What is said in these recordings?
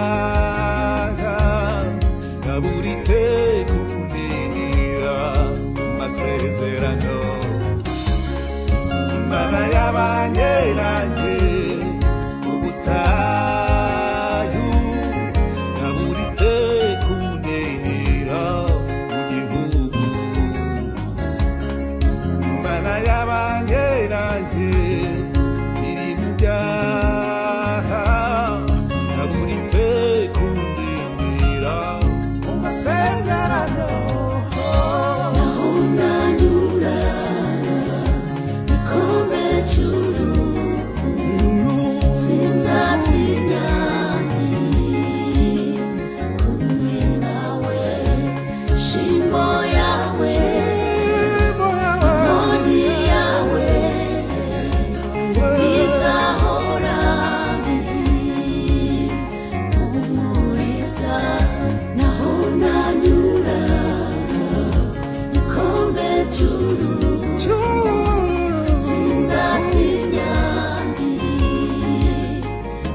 ibyaha nkaburite kunira amasezerano Imana yabanye nanjye ubutayu nkaburite kunira mu gihugu Imana yabanye nanjye iri mu byaha nkaburite kunira mu masezerano naho nanyura ikombe cy'urupfu sinzatinya kumwe nawe shimo yawe inkoni yawe bizahora bimpumuriza naho nanyura ikombe cy'urupfu sinzatinya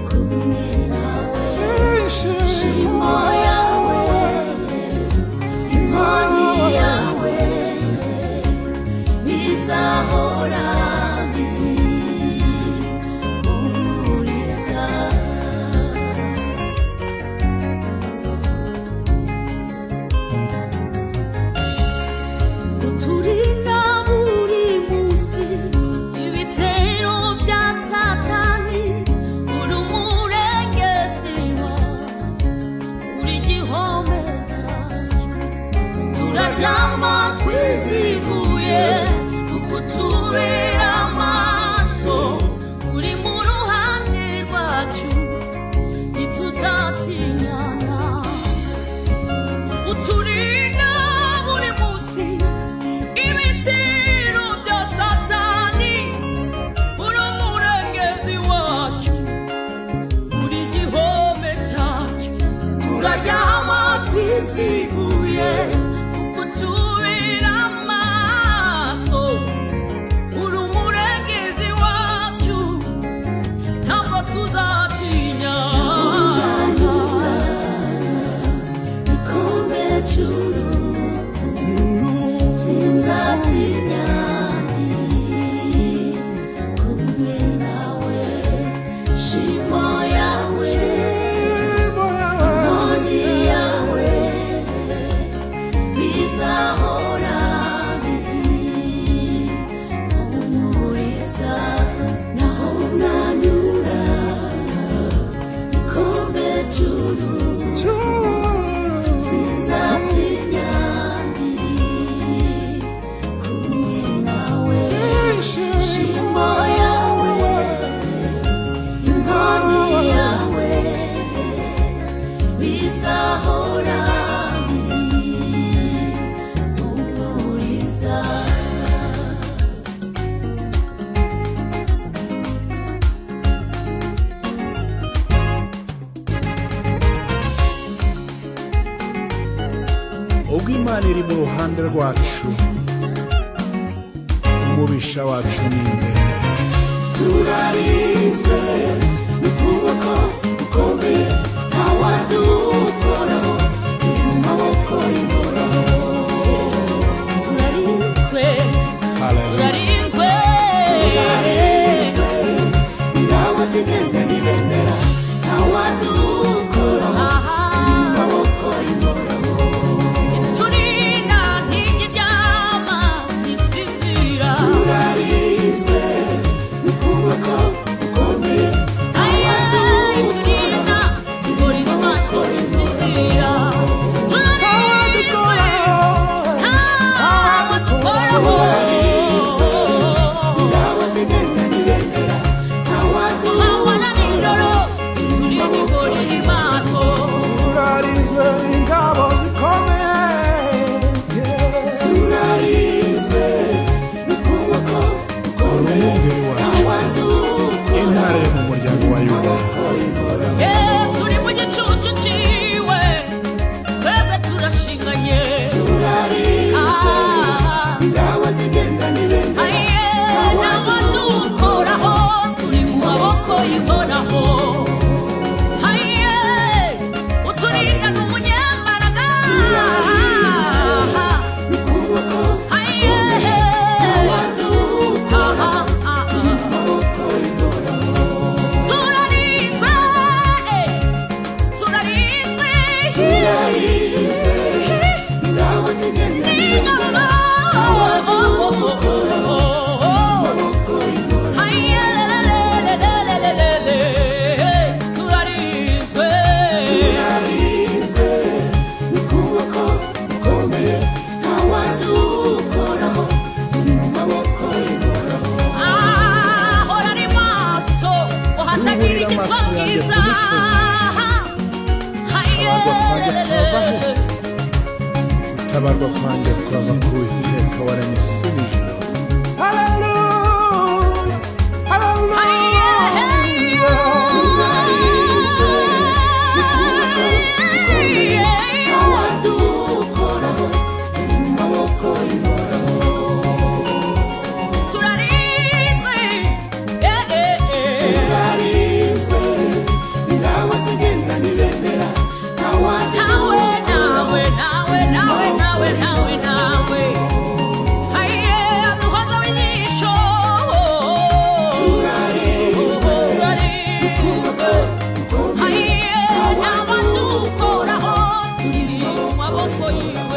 kumwe nawe shimo yawe inkoni yawe bizahora bimpumuriza uturinda buri munsi ibitero bya satani uri umurengezi uri igihome cyacu turaryama twiziguye kuko tubera amaso uri mu ruhande rwacu ntituzatinyana uturinda buri munsi ibitero bya satani uri umurengezi wacu uri igihome cyacu turaryama twiziguye kuko tubera amaso uri umurengezi wacu ntabwo tuzatinya ikombe cy'urupfu sinzatinya kumwe nawe shimo yawe inkoni yawe bizahora bimpumuriza naho nanyura ikombe cy'urupfu sinzatinya kumwe nawe shimo yawe inkoni yawe bizahora bimpumuriza ubwo Imana iri mu ruhande rwacu umubisha wacu ni nde turarinzwe n'ukuboko gukomeye ntawadukoraho turi mu maboko y'Uhoraho turarinzwe turarinzwe ingabo zigenda n'ibendera ntawadukoraho turi mu maboko y'Uhoraho iturinda ntiryama ntisinzira turarinzwe n'ukuboko gukomeye ntawadukoraho Tabarwa kwanjye kurava ku Uwiteka waranyisubije. Hallelujah, hallelujah. Turi mu maboko yiwe.